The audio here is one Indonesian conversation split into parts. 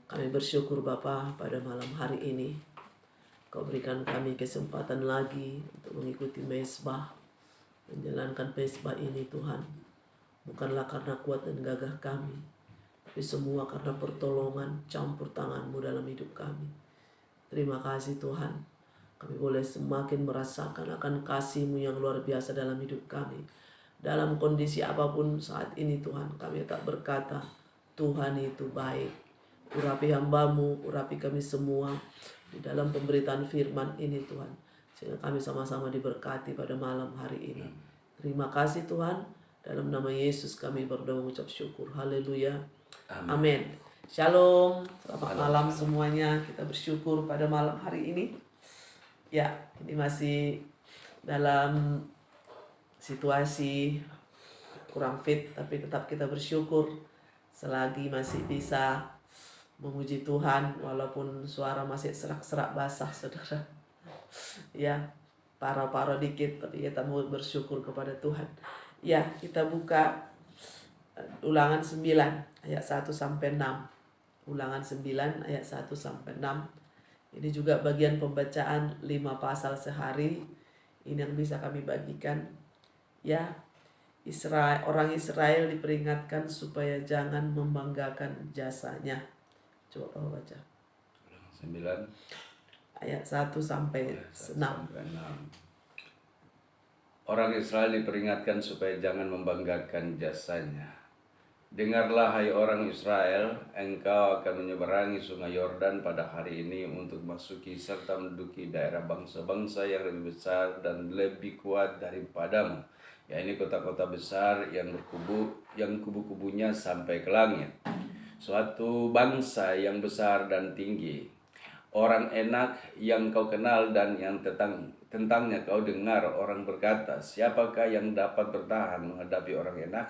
Kami bersyukur Bapa pada malam hari ini. Kau berikan kami kesempatan lagi untuk mengikuti mezbah, menjalankan mezbah ini Tuhan. Bukanlah karena kuat dan gagah kami, tapi semua karena pertolongan campur tangan-Mu dalam hidup kami. Terima kasih Tuhan. Kami boleh semakin merasakan akan kasih-Mu yang luar biasa dalam hidup kami. Dalam kondisi apapun saat ini Tuhan, kami tak berkata, Tuhan itu baik. Urapi hamba-Mu, urapi kami semua di dalam pemberitaan firman ini Tuhan. Sehingga kami sama-sama diberkati pada malam hari ini. Terima kasih Tuhan. Dalam nama Yesus kami berdoa mengucap syukur. Haleluya. Amin. Shalom. Selamat malam semuanya. Kita bersyukur pada malam hari ini. Ya, ini masih dalam situasi kurang fit, tapi tetap kita bersyukur selagi masih bisa memuji Tuhan walaupun suara masih serak-serak basah saudara. Ya, paro-paro dikit, tapi kita mau bersyukur kepada Tuhan. Ya, kita buka Ulangan 9 ayat 1 sampai 6. Ulangan 9 ayat 1 sampai 6. Ini juga bagian pembacaan 5 pasal sehari. Ini yang bisa kami bagikan. Ya, orang Israel diperingatkan supaya jangan membanggakan jasanya. Coba kau baca. 9 ayat 1 sampai 6. Orang Israel diperingatkan supaya jangan membanggakan jasanya. Dengarlah hai orang Israel, engkau akan menyeberangi sungai Yordan pada hari ini untuk masuki serta menduduki daerah bangsa-bangsa yang lebih besar dan lebih kuat daripadamu. Ya, ini kota-kota besar yang kubu-kubunya sampai ke langit. Suatu bangsa yang besar dan tinggi. Orang enak yang kau kenal dan yang tentangnya kau dengar orang berkata, siapakah yang dapat bertahan menghadapi orang enak?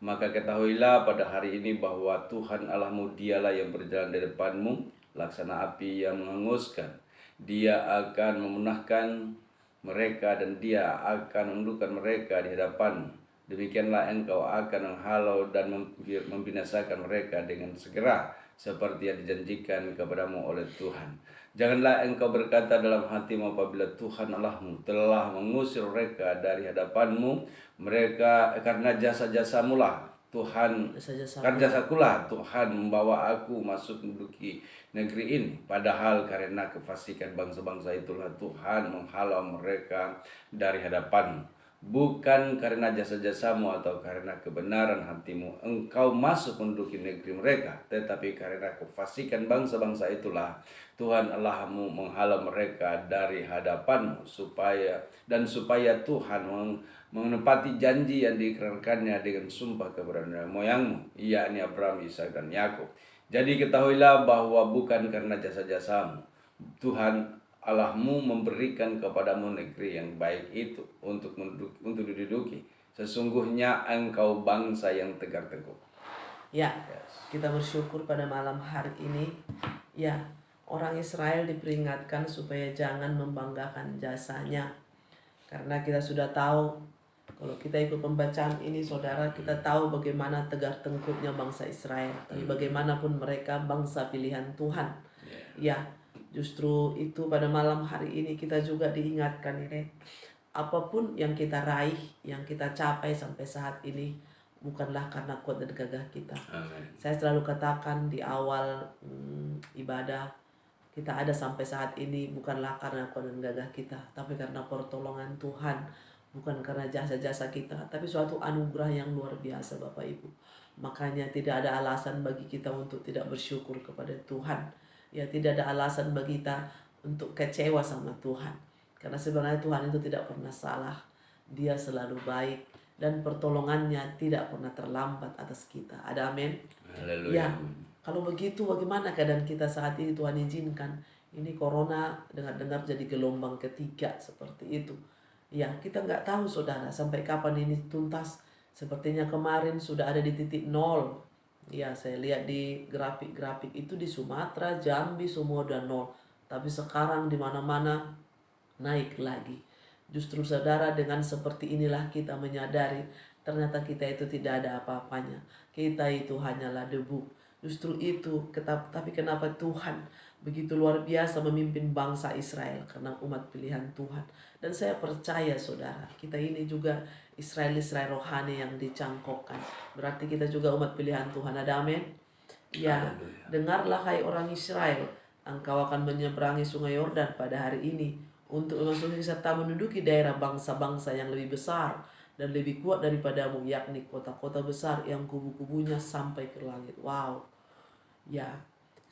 Maka ketahuilah pada hari ini bahwa Tuhan Allahmu dialah yang berjalan di depanmu, laksana api yang menghanguskan. Dia akan memunahkan mereka dan dia akan menundukkan mereka di hadapanmu. Demikianlah engkau akan menghalau dan membinasakan mereka dengan segera, seperti yang dijanjikan kepadamu oleh Tuhan. Janganlah engkau berkata dalam hatimu apabila Tuhan Allahmu telah mengusir mereka dari hadapanmu, mereka karena jasa-jasamu lah Tuhan, karena jasakulah Tuhan membawa aku masuk menduduki negeri ini. Padahal karena kefasikan bangsa-bangsa itulah Tuhan menghalau mereka dari hadapanmu. Bukan karena jasa-jasamu atau karena kebenaran hatimu engkau masuk menduduki negeri mereka, tetapi karena kefasikan bangsa-bangsa itulah Tuhan Allahmu menghalau mereka dari hadapanmu, supaya Tuhan menepati janji yang diikrarkannya dengan sumpah kepada nenek moyangmu, yakni Abraham, Ishak dan Yakub. Jadi ketahuilah bahwa bukan karena jasa-jasamu Tuhan Allahmu memberikan kepadamu negeri yang baik itu untuk diduduki. Sesungguhnya engkau bangsa yang tegar teguh. Ya, kita bersyukur pada malam hari ini. Ya, orang Israel diperingatkan supaya jangan membanggakan jasanya. Karena kita sudah tahu, kalau kita ikut pembacaan ini saudara, kita tahu bagaimana tegar tengkuknya bangsa Israel. Tapi bagaimanapun mereka bangsa pilihan Tuhan. Ya, justru itu pada malam hari ini kita juga diingatkan ini. Apapun yang kita raih, yang kita capai sampai saat ini, bukanlah karena kuat dan gagah kita. Amen. Saya selalu katakan di awal ibadah, kita ada sampai saat ini bukanlah karena kuat dan gagah kita, tapi karena pertolongan Tuhan. Bukan karena jasa-jasa kita, tapi suatu anugerah yang luar biasa Bapak Ibu. Makanya tidak ada alasan bagi kita untuk tidak bersyukur kepada Tuhan. Ya, tidak ada alasan bagi kita untuk kecewa sama Tuhan. Karena sebenarnya Tuhan itu tidak pernah salah. Dia selalu baik dan pertolongannya tidak pernah terlambat atas kita. Ada amin? Haleluya. Ya, kalau begitu bagaimana keadaan kita saat ini? Tuhan izinkan ini corona dengar-dengar jadi gelombang ketiga seperti itu. Ya, kita nggak tahu saudara sampai kapan ini tuntas. Sepertinya kemarin sudah ada di titik 0. Ya, saya lihat di grafik-grafik itu di Sumatera, Jambi semua udah 0. Tapi sekarang di mana-mana naik lagi. Justru saudara, dengan seperti inilah kita menyadari ternyata kita itu tidak ada apa-apanya. Kita itu hanyalah debu. Justru itu, tapi kenapa Tuhan begitu luar biasa memimpin bangsa Israel? Karena umat pilihan Tuhan. Dan saya percaya saudara, kita ini juga Israel rohani yang dicangkokkan. Berarti kita juga umat pilihan Tuhan. Ada amin? Ya, Haleluya. dengarlah hai orang Israel, engkau akan menyeberangi sungai Yordan pada hari ini untuk memasuki serta menduduki daerah bangsa-bangsa yang lebih besar dan lebih kuat daripadamu, yakni kota-kota besar yang kubu-kubunya sampai ke langit. Wow. Ya,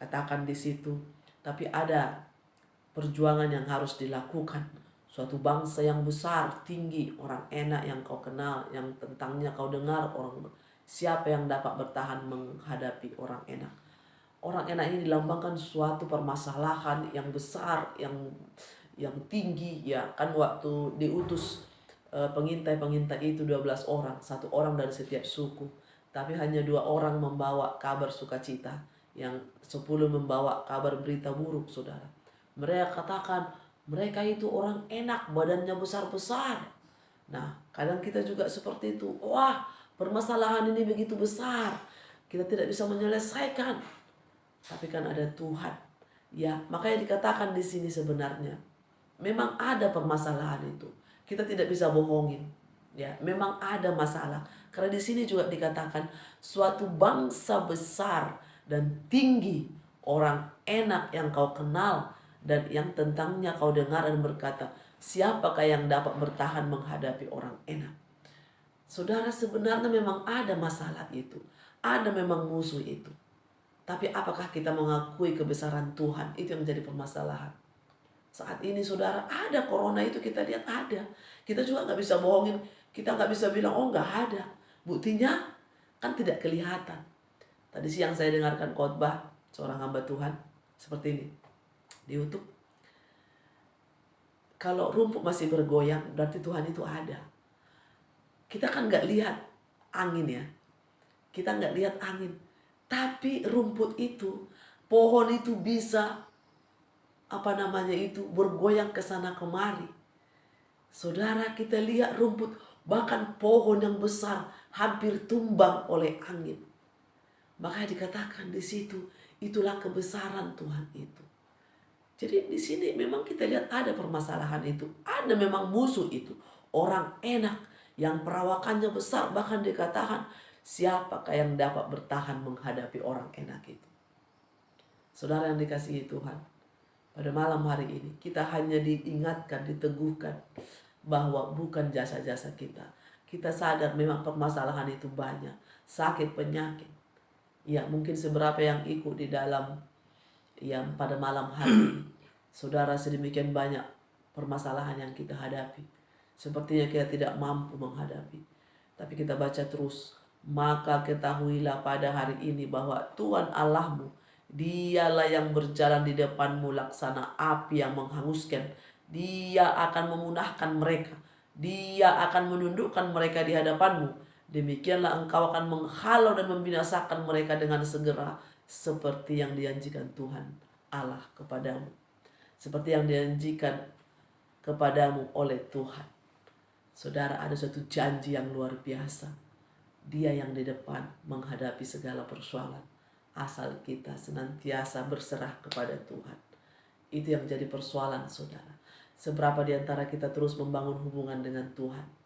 katakan di situ. Tapi ada perjuangan yang harus dilakukan. Suatu bangsa yang besar, tinggi, orang enak yang kau kenal, yang tentangnya kau dengar, siapa yang dapat bertahan menghadapi orang enak. Orang enak ini dilambangkan suatu permasalahan yang besar, yang tinggi, ya kan. Waktu diutus pengintai-pengintai itu 12 orang, satu orang dari setiap suku, tapi hanya 2 orang membawa kabar sukacita, yang 10 membawa kabar berita buruk, saudara. Mereka katakan mereka itu orang enak, badannya besar-besar. Nah, kadang kita juga seperti itu. Wah, permasalahan ini begitu besar, kita tidak bisa menyelesaikan. Tapi kan ada Tuhan. Ya, makanya dikatakan di sini sebenarnya memang ada permasalahan itu. Kita tidak bisa bohongin. Ya, memang ada masalah. Karena di sini juga dikatakan suatu bangsa besar dan tinggi, orang enak yang kau kenal dan yang tentangnya kau dengar dan berkata, siapakah yang dapat bertahan menghadapi orang enak? Saudara, sebenarnya memang ada masalah itu. Ada memang musuh itu. Tapi apakah kita mengakui kebesaran Tuhan? Itu yang menjadi permasalahan. Saat ini saudara, ada corona itu, kita lihat ada. Kita juga nggak bisa bohongin. Kita nggak bisa bilang, oh nggak ada. Buktinya kan tidak kelihatan. Tadi siang saya dengarkan khotbah seorang hamba Tuhan seperti ini di YouTube. Kalau rumput masih bergoyang, berarti Tuhan itu ada. Kita kan nggak lihat angin ya. Kita nggak lihat angin. Tapi rumput itu, pohon itu bisa bergoyang ke sana kemari. Saudara, kita lihat rumput, bahkan pohon yang besar hampir tumbang oleh angin. Makanya dikatakan di situ, itulah kebesaran Tuhan itu. Jadi di sini memang kita lihat ada permasalahan itu, ada memang musuh itu, orang enak yang perawakannya besar, bahkan dikatakan siapakah yang dapat bertahan menghadapi orang enak itu. Saudara yang dikasihi Tuhan, pada malam hari ini kita hanya diingatkan, diteguhkan bahwa bukan jasa-jasa kita. Kita sadar memang permasalahan itu banyak, sakit, penyakit. Ya, mungkin seberapa yang ikut di dalam yang pada malam hari ini. Saudara, sedemikian banyak permasalahan yang kita hadapi. Sepertinya kita tidak mampu menghadapi. Tapi kita baca terus, maka ketahuilah pada hari ini bahwa Tuhan Allahmu, Dialah yang berjalan di depanmu laksana api yang menghanguskan. Dia akan memunahkan mereka. Dia akan menundukkan mereka di hadapanmu. Demikianlah engkau akan menghalau dan membinasakan mereka dengan segera, seperti yang dijanjikan Tuhan Allah kepadamu. Seperti yang dijanjikan kepadamu oleh Tuhan. Saudara, ada suatu janji yang luar biasa. Dia yang di depan menghadapi segala persoalan. Asal kita senantiasa berserah kepada Tuhan. Itu yang jadi persoalan, saudara. Seberapa di antara kita terus membangun hubungan dengan Tuhan.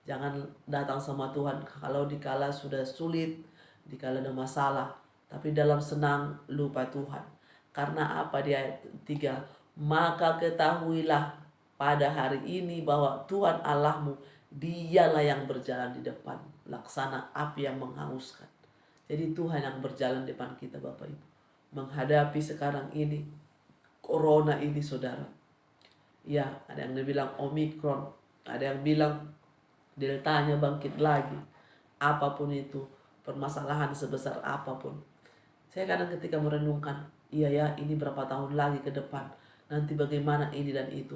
Jangan datang sama Tuhan kalau dikala sudah sulit, dikala ada masalah. Tapi dalam senang lupa Tuhan. Karena apa di ayat 3? Maka ketahuilah pada hari ini bahwa Tuhan Allahmu, Dialah yang berjalan di depan, laksana api yang menghanguskan. Jadi Tuhan yang berjalan di depan kita, Bapak Ibu. Menghadapi sekarang ini, corona ini, saudara. Ya, ada yang bilang Omikron, ada yang bilang Deltanya bangkit lagi. Apapun itu, permasalahan sebesar apapun. Saya kadang ketika merenungkan, iya ya, ini berapa tahun lagi ke depan, nanti bagaimana ini dan itu.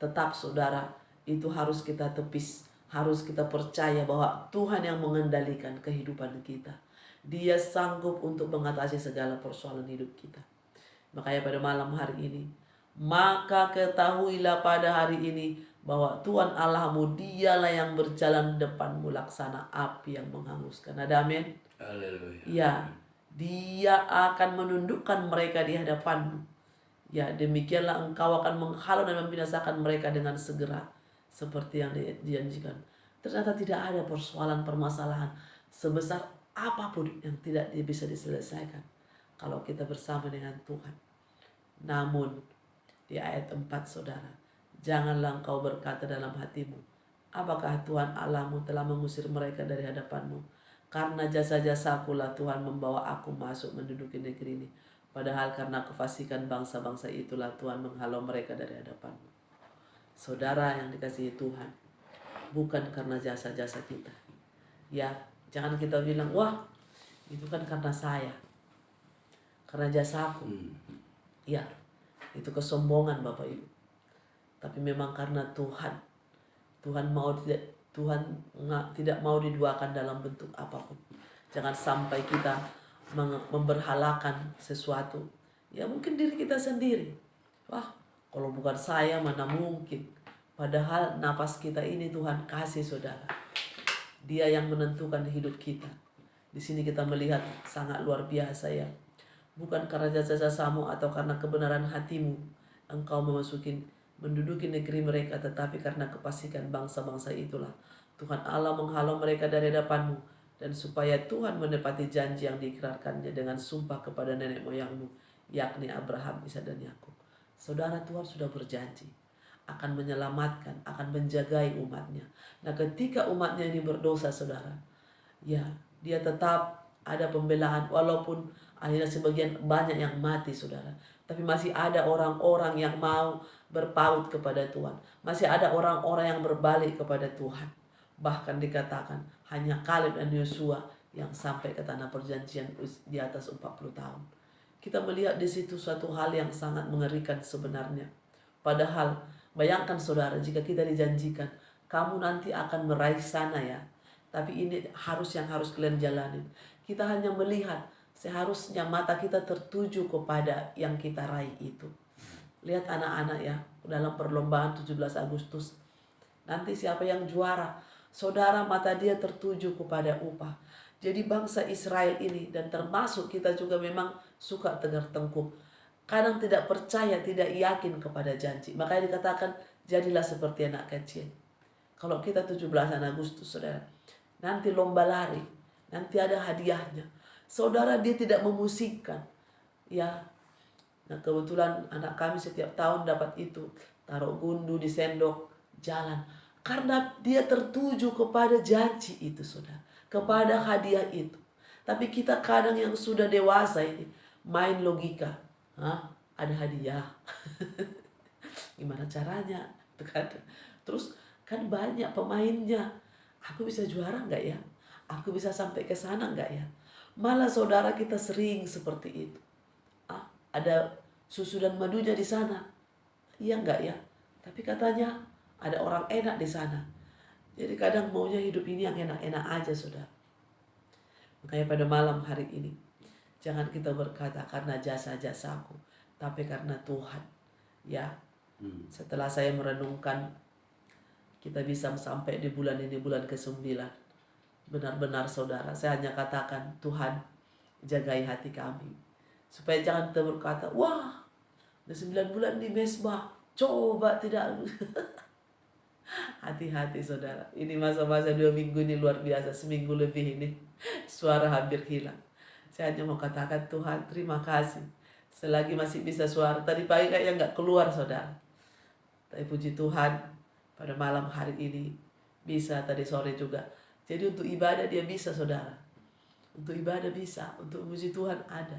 Tetap saudara, itu harus kita tepis, harus kita percaya bahwa Tuhan yang mengendalikan kehidupan kita. Dia sanggup untuk mengatasi segala persoalan hidup kita. Makanya pada malam hari ini, maka ketahuilah pada hari ini bahwa Tuhan Allahmu, Dialah yang berjalan depanmu laksana api yang menghanguskan. Ada amin? Haleluya. Ya, Dia akan menundukkan mereka di hadapanmu. Ya, demikianlah engkau akan menghalau dan membinasakan mereka dengan segera, seperti yang dijanjikan. Ternyata tidak ada persoalan permasalahan sebesar apapun yang tidak bisa diselesaikan kalau kita bersama dengan Tuhan. Namun, di ayat 4 saudara, janganlah engkau berkata dalam hatimu, apakah Tuhan Allahmu telah mengusir mereka dari hadapanmu? Karena jasa-jasaku lah Tuhan membawa aku masuk menduduki negeri ini. Padahal karena kefasikan bangsa-bangsa itulah Tuhan menghalau mereka dari hadapanmu. Saudara yang dikasihi Tuhan, bukan karena jasa-jasa kita. Ya, jangan kita bilang, wah itu kan karena saya, karena jasaku. Ya, itu kesombongan Bapak Ibu. Tapi memang karena Tuhan tidak mau diduakan dalam bentuk apapun. Jangan sampai kita memberhalakan sesuatu. Ya mungkin diri kita sendiri. Wah, kalau bukan saya mana mungkin. Padahal napas kita ini Tuhan kasih saudara. Dia yang menentukan hidup kita. Di sini kita melihat sangat luar biasa ya. Bukan karena jasa-jasamu atau karena kebenaran hatimu engkau menduduki negeri mereka, tetapi karena kefasikan bangsa-bangsa itulah Tuhan Allah menghalau mereka dari hadapanmu, dan supaya Tuhan menepati janji yang diikrarkannya dengan sumpah kepada nenek moyangmu, yakni Abraham, Ishak dan Yakub. Saudara, Tuhan sudah berjanji akan menyelamatkan, akan menjagai umatnya. Nah, ketika umatnya ini berdosa saudara, ya dia tetap ada pembelaan, walaupun akhirnya sebagian banyak yang mati saudara, tapi masih ada orang-orang yang mau berpaut kepada Tuhan. Masih ada orang-orang yang berbalik kepada Tuhan. Bahkan dikatakan hanya Kaleb dan Yosua yang sampai ke tanah perjanjian di atas 40 tahun. Kita melihat di situ suatu hal yang sangat mengerikan sebenarnya. Padahal bayangkan saudara, jika kita dijanjikan kamu nanti akan meraih sana ya, tapi ini yang harus kalian jalanin. Kita hanya melihat, seharusnya mata kita tertuju kepada yang kita raih itu. Lihat anak-anak ya, dalam perlombaan 17 Agustus. Nanti siapa yang juara? Saudara, mata dia tertuju kepada upah. Jadi bangsa Israel ini, dan termasuk kita juga memang suka tegar tengkuk. Kadang tidak percaya, tidak yakin kepada janji. Makanya dikatakan, jadilah seperti anak kecil. Kalau kita 17 Agustus, saudara, nanti lomba lari, nanti ada hadiahnya. Saudara, dia tidak memusikkan. Ya, nah kebetulan anak kami setiap tahun dapat itu. Taruh gundu di sendok, jalan. Karena dia tertuju kepada janji itu saudara. Kepada hadiah itu. Tapi kita kadang yang sudah dewasa ini, main logika. Ada hadiah. Gimana caranya? Terus kan banyak pemainnya. Aku bisa juara enggak ya? Aku bisa sampai ke sana enggak ya? Malah saudara kita sering seperti itu. Ada susu dan madunya di sana. Iya enggak ya? Tapi katanya ada orang enak di sana. Jadi kadang maunya hidup ini yang enak-enak aja saudara. Makanya pada malam hari ini, jangan kita berkata karena jasa-jasaku, tapi karena Tuhan. Ya, setelah saya merenungkan, kita bisa sampai di bulan ini, bulan ke-9. Benar-benar saudara, saya hanya katakan, Tuhan jagai hati kami. Supaya jangan kita berkata, wah, udah 9 bulan di mesbah, coba tidak. Hati-hati saudara, ini masa-masa 2 minggu ini luar biasa, seminggu lebih ini, suara hampir hilang. Saya hanya mau katakan, Tuhan terima kasih, selagi masih bisa suara. Tadi pagi kayaknya nggak keluar saudara. Tapi puji Tuhan, pada malam hari ini, bisa tadi sore juga. Jadi untuk ibadah dia bisa saudara. Untuk ibadah bisa, untuk puji Tuhan ada.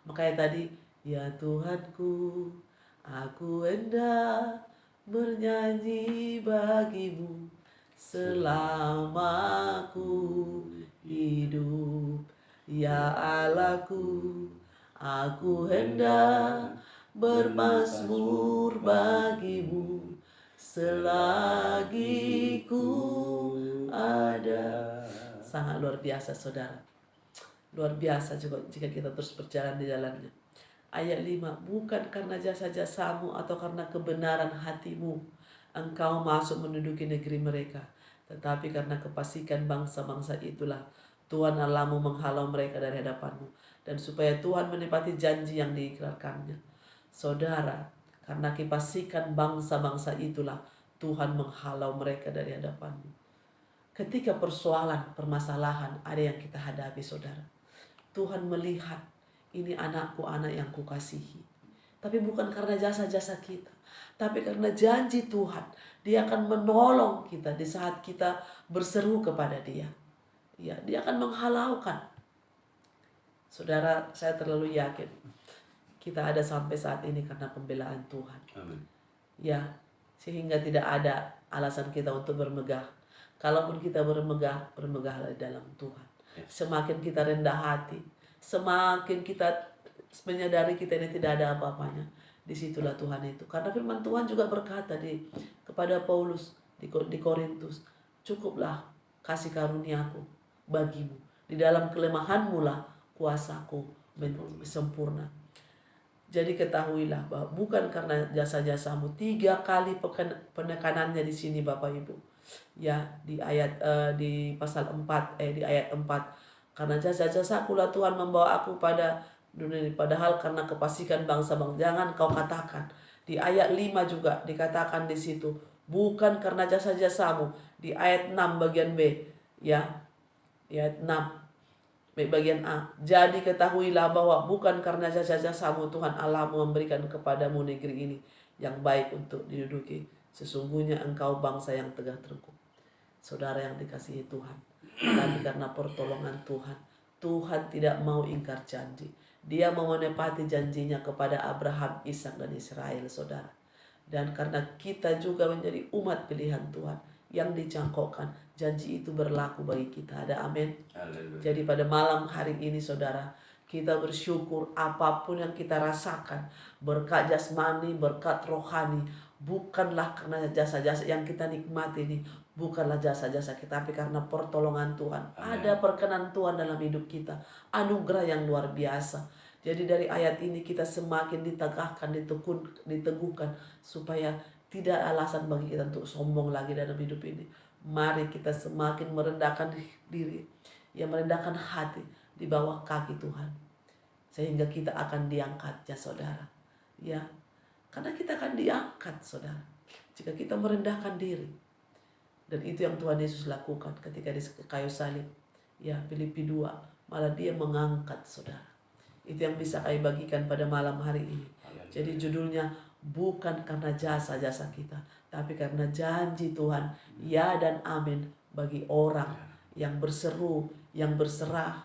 Makanya tadi, ya Tuhanku, aku hendak bernyanyi bagimu selama aku hidup. Ya Allahku, aku hendak bermazmur bagimu selagi ku ada. Sangat luar biasa saudara. Luar biasa juga jika kita terus berjalan di jalannya. Ayat 5, bukan karena jasa-jasamu atau karena kebenaran hatimu engkau masuk menduduki negeri mereka, tetapi karena kefasikan bangsa-bangsa itulah Tuhan Allahmu menghalau mereka dari hadapanmu, dan supaya Tuhan menepati janji yang diikrarkannya. Saudara, karena kifasikan bangsa-bangsa itulah Tuhan menghalau mereka dari hadapanmu. Ketika persoalan, permasalahan ada yang kita hadapi, saudara, Tuhan melihat ini anakku, anak yang kukasihi. Tapi bukan karena jasa-jasa kita, tapi karena janji Tuhan. Dia akan menolong kita di saat kita berseru kepada Dia. Ya, Dia akan menghalaukan. Saudara, saya terlalu yakin kita ada sampai saat ini karena pembelaan Tuhan. Amin. Ya, sehingga tidak ada alasan kita untuk bermegah. Kalaupun kita bermegah, bermegahlah di dalam Tuhan. Semakin kita rendah hati, semakin kita menyadari kita ini tidak ada apa-apanya, disitulah Tuhan itu. Karena firman Tuhan juga berkata kepada Paulus di Korintus, cukuplah kasih karuniaku bagimu, di dalam kelemahanmu lah kuasaku sempurna. Jadi ketahuilah bahwa bukan karena jasa-jasamu. 3 kali penekanannya di sini Bapak Ibu. Ya, di ayat di pasal 4 di ayat 4. Karena jasa-jasaku lah Tuhan membawa aku pada dunia ini. Padahal karena kefasikan bangsa-bangsa. Jangan kau katakan. Di ayat 5 juga dikatakan di situ, bukan karena jasa-jasamu. Di ayat 6 bagian B, ya. Di ayat 6 bagian A. Jadi ketahuilah bahwa bukan karena jasa-jasamu Tuhan Allahmu memberikan kepadamu negeri ini yang baik untuk diduduki. Sesungguhnya engkau bangsa yang tegak tengkuk. Saudara yang dikasihi Tuhan. Tapi karena pertolongan Tuhan, Tuhan tidak mau ingkar janji. Dia mau menepati janjinya kepada Abraham, Ishak dan Israel, saudara. Dan karena kita juga menjadi umat pilihan Tuhan yang dicangkokkan, janji itu berlaku bagi kita. Ada amin. Haleluya. Jadi pada malam hari ini saudara, kita bersyukur apapun yang kita rasakan, berkat jasmani, berkat rohani, bukanlah karena jasa-jasa yang kita nikmati ini, bukanlah jasa-jasa kita, tapi karena pertolongan Tuhan. Amen. Ada perkenan Tuhan dalam hidup kita, anugerah yang luar biasa. Jadi dari ayat ini kita semakin ditegakkan, diteguhkan, supaya tidak alasan bagi kita untuk sombong lagi dalam hidup ini. Mari kita semakin merendahkan diri, ya, merendahkan hati di bawah kaki Tuhan, sehingga kita akan diangkat, ya saudara. Ya, karena kita akan diangkat, saudara, jika kita merendahkan diri. Dan itu yang Tuhan Yesus lakukan ketika di kayu salib. Ya, Filipi 2, malah Dia mengangkat, saudara. Itu yang bisa saya bagikan pada malam hari ini. Jadi judulnya, bukan karena jasa-jasa kita, tapi karena janji Tuhan, ya dan amin, bagi orang yang berseru, yang berserah,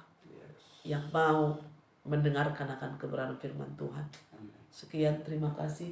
yang mau mendengarkan akan kebenaran firman Tuhan. Sekian, terima kasih.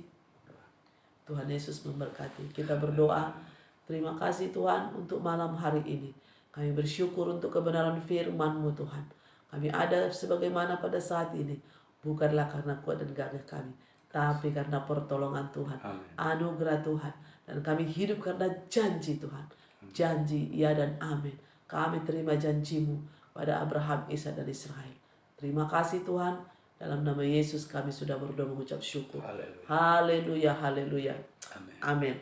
Tuhan Yesus memberkati. Kita berdoa. Terima kasih Tuhan untuk malam hari ini. Kami bersyukur untuk kebenaran firman-Mu Tuhan. Kami ada sebagaimana pada saat ini, bukanlah karena kuat dan gagah kami, tapi karena pertolongan Tuhan, anugerah Tuhan. Dan kami hidup karena janji Tuhan. Janji ya dan amin. Kami terima janji-Mu pada Abraham, Ishak dan Israel. Terima kasih Tuhan. Dalam nama Yesus kami sudah berdoa mengucap syukur. Haleluya, haleluya. Amin.